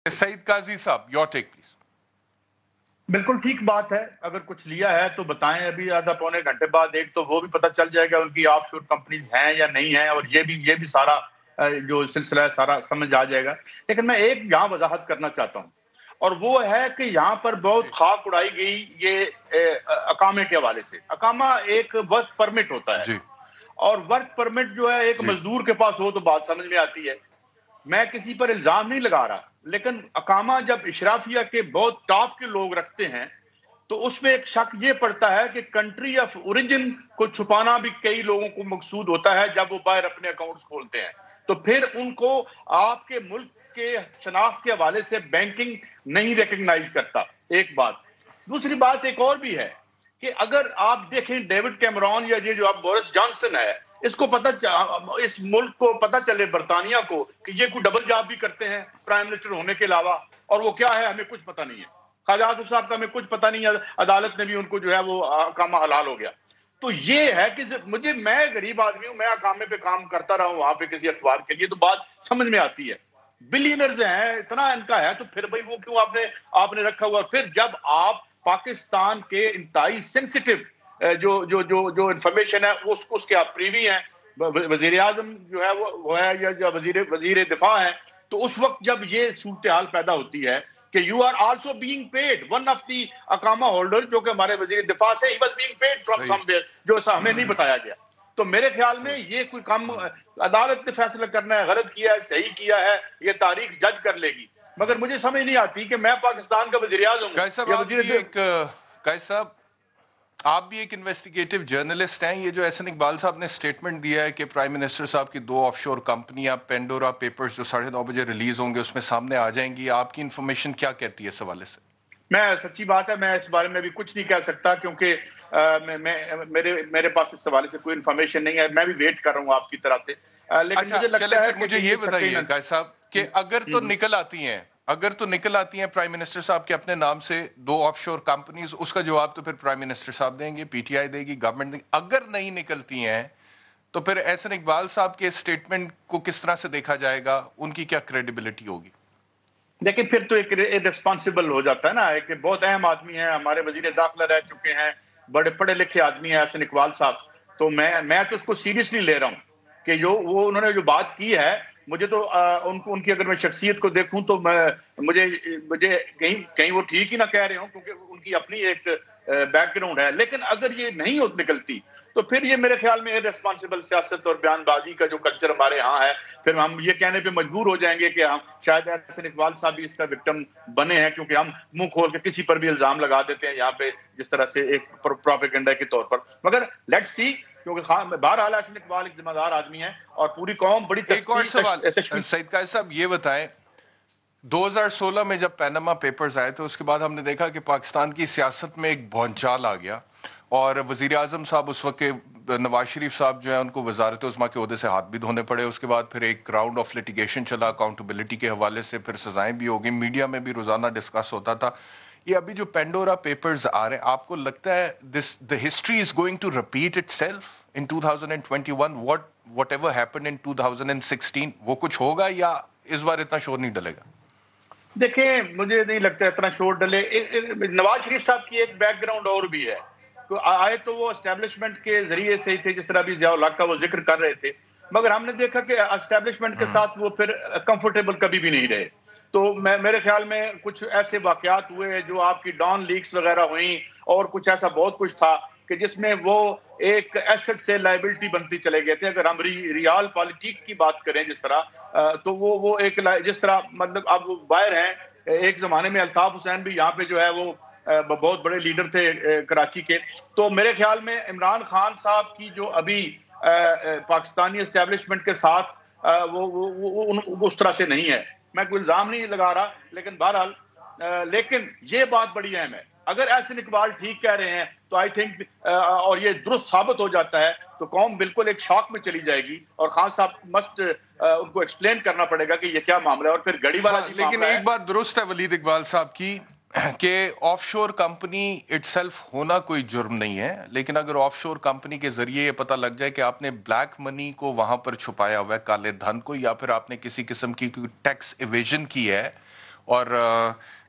سعید قاضی صاحب، your take please. بالکل ٹھیک بات ہے. اگر کچھ لیا ہے تو بتائیں. ابھی آدھا پونے گھنٹے بعد ایک تو وہ بھی پتہ چل جائے گا ان کی آف شور کمپنیز ہیں یا نہیں ہیں, اور یہ بھی سارا جو سلسلہ ہے سارا سمجھ آ جائے گا. لیکن میں ایک یہاں وضاحت کرنا چاہتا ہوں, اور وہ ہے کہ یہاں پر بہت خاک اڑائی گئی یہ اقامے کے حوالے سے. اقامہ ایک ورک پرمٹ ہوتا ہے, جی اور ورک پرمٹ جو ہے ایک مزدور کے پاس ہو تو بات سمجھ میں آتی ہے. میں کسی پر الزام نہیں لگا رہا, لیکن اقامہ جب اشرافیہ کے بہت ٹاپ کے لوگ رکھتے ہیں تو اس میں ایک شک یہ پڑتا ہے کہ کنٹری آف اوریجن کو چھپانا بھی کئی لوگوں کو مقصود ہوتا ہے جب وہ باہر اپنے اکاؤنٹس کھولتے ہیں. تو پھر ان کو آپ کے ملک کے شناخت کے حوالے سے بینکنگ نہیں ریکگنائز کرتا. ایک بات. دوسری بات ایک اور بھی ہے کہ اگر آپ دیکھیں ڈیوڈ کیمرون یا یہ جو آپ بورس جانسن ہے, اس کو اس ملک کو پتہ چلے برطانیہ کو کہ یہ کوئی ڈبل جاب بھی کرتے ہیں پرائم منسٹر ہونے کے علاوہ, اور وہ کیا ہے ہمیں کچھ پتہ نہیں ہے. خواجہ آصف صاحب کا ہمیں کچھ پتہ نہیں ہے, عدالت نے بھی ان کو جو ہے وہ اقامہ حلال ہو گیا. تو یہ ہے کہ میں غریب آدمی ہوں, میں اقامے پہ کام کرتا رہا ہوں وہاں پہ کسی اخبار کے لیے, تو بات سمجھ میں آتی ہے. بلینرز ہیں, اتنا ان کا ہے, تو پھر بھائی وہ کیوں آپ نے رکھا ہوا. پھر جب آپ پاکستان کے انتہائی سینسیٹیو جو انفارمیشن ہے اس کے آپ پریوی ہیں, وزیر اعظم جو ہے وہ ہے یا وزیر دفاع ہے, تو اس وقت جب یہ صورتحال پیدا ہوتی ہے کہ you are also being paid, one of the اقامہ ہولڈر جو کہ ہمارے وزیر دفاع تھے, he was being paid from somewhere, جو ہمیں نہیں بتایا گیا. تو میرے خیال میں یہ کوئی کام عدالت نے فیصلہ کرنا ہے, غلط کیا ہے صحیح کیا ہے یہ تاریخ جج کر لے گی. مگر مجھے سمجھ نہیں آتی کہ میں پاکستان کا وزیر اعظم ہوں. قائد صاحب آپ بھی ایک انویسٹیگیٹو جرنلسٹ ہیں. یہ جو احسن اقبال صاحب نے سٹیٹمنٹ دیا ہے کہ پرائم منسٹر صاحب کی 2 آف شور کمپنیاں پینڈورا پیپرز جو 9:30 بجے ریلیز ہوں گے اس میں سامنے آ جائیں گی, آپ کی انفارمیشن کیا کہتی ہے اس حوالے سے؟ میں سچی بات ہے, میں اس بارے میں بھی کچھ نہیں کہہ سکتا کیونکہ میرے پاس اس حوالے سے کوئی انفارمیشن نہیں ہے. میں بھی ویٹ کر رہا ہوں آپ کی طرف سے. لیکن مجھے لگتا ہے مجھے یہ بتائیے قائد صاحب کہ اگر تو نکل آتی ہیں پرائم منسٹر صاحب کے اپنے نام سے 2 آف شور کمپنیز, اس کا جواب تو پھر پرائم منسٹر صاحب دیں گے, پی ٹی آئی دے گی, گورنمنٹ دے گی. اگر نہیں نکلتی ہیں تو پھر احسن اقبال صاحب کے سٹیٹمنٹ کو کس طرح سے دیکھا جائے گا, ان کی کیا کریڈیبلٹی ہوگی؟ لیکن پھر تو ایک ریسپانسبل ہو جاتا ہے نا, ایک بہت اہم آدمی ہے, ہمارے وزیر داخلہ رہ چکے ہیں, بڑے پڑھے لکھے آدمی ہیں احسن اقبال صاحب. تو میں تو اس کو سیریسلی لے رہا ہوں کہ انہوں نے جو بات کی ہے, مجھے تو ان کی اگر میں شخصیت کو دیکھوں تو مجھے کہیں وہ ٹھیک ہی نہ کہہ رہے ہوں, کیونکہ ان کی اپنی ایک بیک گراؤنڈ ہے. لیکن اگر یہ نہیں نکلتی تو پھر یہ میرے خیال میں ریسپانسبل سیاست اور بیان بازی کا جو کلچر ہمارے ہاں ہے, پھر ہم یہ کہنے پہ مجبور ہو جائیں گے کہ ہم شاید احسن اقبال صاحب بھی اس کا وکٹم بنے ہیں, کیونکہ ہم منہ کھول کے کسی پر بھی الزام لگا دیتے ہیں یہاں پہ جس طرح سے ایک پروپیگنڈا کے طور پر. مگر لیٹس سی, کیونکہ بہرحال احسن اقبال ایک ذمہ دار آدمی ہے اور پوری قوم بڑی ایک اور سوال سعید قائد صاحب, یہ بتائیں 2016 میں جب پیناما پیپرز آئے تھے اس کے بعد ہم نے دیکھا کہ پاکستان کی سیاست میں ایک بھونچال آ گیا, اور وزیر اعظم صاحب اس وقت نواز شریف صاحب جو ہے ان کو وزارت عظمیٰ کے عہدے سے ہاتھ بھی دھونے پڑے. اس کے بعد پھر ایک راؤنڈ آف لٹیگیشن چلا اکاؤنٹیبلٹی کے حوالے سے, پھر سزائیں بھی ہو گئی, میڈیا میں بھی روزانہ ڈسکس ہوتا تھا. یہ ابھی جو پینڈورا پیپرز آ رہے ہیں, آپ کو لگتا ہے the history is going to repeat itself in 2021 whatever happened in 2016 وہ کچھ ہوگا یا اس بار اتنا شور نہیں ڈلے گا؟ دیکھیں مجھے نہیں لگتا اتنا شور ڈلے. نواز شریف صاحب کی ایک بیک گراؤنڈ اور بھی ہے, تو آئے تو وہ اسٹیبلشمنٹ کے ذریعے سے ہی تھے, جس طرح بھی ضیاء الحق کا وہ ذکر کر رہے تھے, مگر ہم نے دیکھا کہ اسٹیبلشمنٹ کے ساتھ وہ پھر کمفرٹیبل کبھی بھی نہیں رہے. تو میرے خیال میں کچھ ایسے واقعات ہوئے جو آپ کی ڈان لیکس وغیرہ ہوئیں, اور کچھ ایسا بہت کچھ تھا کہ جس میں وہ ایک ایسٹ سے لائبلٹی بنتی چلے گئے تھے. اگر ہم ریال پالیٹک کی بات کریں جس طرح, تو وہ ایک جس طرح مطلب اب وہ باہر ہیں. ایک زمانے میں الطاف حسین بھی یہاں پہ جو ہے وہ بہت بڑے لیڈر تھے کراچی کے. تو میرے خیال میں عمران خان صاحب کی جو ابھی پاکستانی اسٹیبلشمنٹ کے ساتھ وہ اس طرح سے نہیں ہے. میں کوئی الزام نہیں لگا رہا, لیکن بہرحال لیکن یہ بات بڑی اہم ہے. اگر احسن اقبال ٹھیک کہہ رہے ہیں تو آئی تھنک اور یہ درست ثابت ہو جاتا ہے تو قوم بالکل ایک شاک میں چلی جائے گی, اور خان صاحب مسٹ ان کو ایکسپلین کرنا پڑے گا کہ یہ کیا معاملہ ہے. اور پھر گڑی والا جی لیکن ایک بات درست ہے ولید اقبال صاحب کی کہ آف شور کمپنی اٹ سیلف ہونا کوئی جرم نہیں ہے, لیکن اگر آف شور کمپنی کے ذریعے یہ پتہ لگ جائے کہ آپ نے بلیک منی کو وہاں پر چھپایا ہوا ہے, کالے دھن کو, یا پھر آپ نے کسی قسم کی ٹیکس ایویژن کی ہے, اور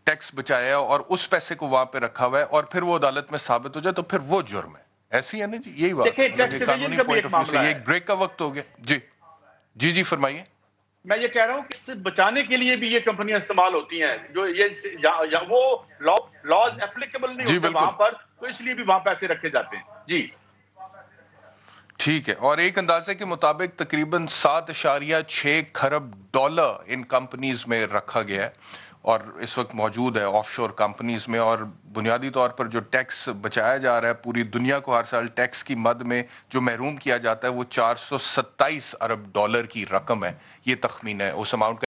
ٹیکس بچایا اور اس پیسے کو وہاں پہ رکھا ہوا ہے اور پھر وہ عدالت میں ثابت ہو جائے تو پھر وہ جرم ہے. ایسی ہے نا جی, یہی بات دیکھیں مطلب ٹیکس ایک ایویژن قانونی کا بھی پوائنٹ ایک آف ویو سے معاملہ یہ ہے. ایک بریک کا وقت ہو گیا. جی فرمائیے. میں یہ کہہ رہا ہوں کہ اس سے بچانے کے لیے بھی یہ کمپنیاں استعمال ہوتی ہیں جو یہ وہ لاز اپلیکیبل نہیں جی ہوتے بالکل وہاں پر, تو اس لیے بھی وہاں پیسے رکھے جاتے ہیں. جی ٹھیک ہے. اور ایک اندازے کے مطابق تقریباً 7.6 کھرب ڈالر ان کمپنیز میں رکھا گیا ہے اور اس وقت موجود ہے آف شور کمپنیز میں. اور بنیادی طور پر جو ٹیکس بچایا جا رہا ہے پوری دنیا کو ہر سال ٹیکس کی مد میں جو محروم کیا جاتا ہے وہ 427 ارب ڈالر کی رقم ہے. یہ تخمینہ ہے اس اماؤنٹ کا.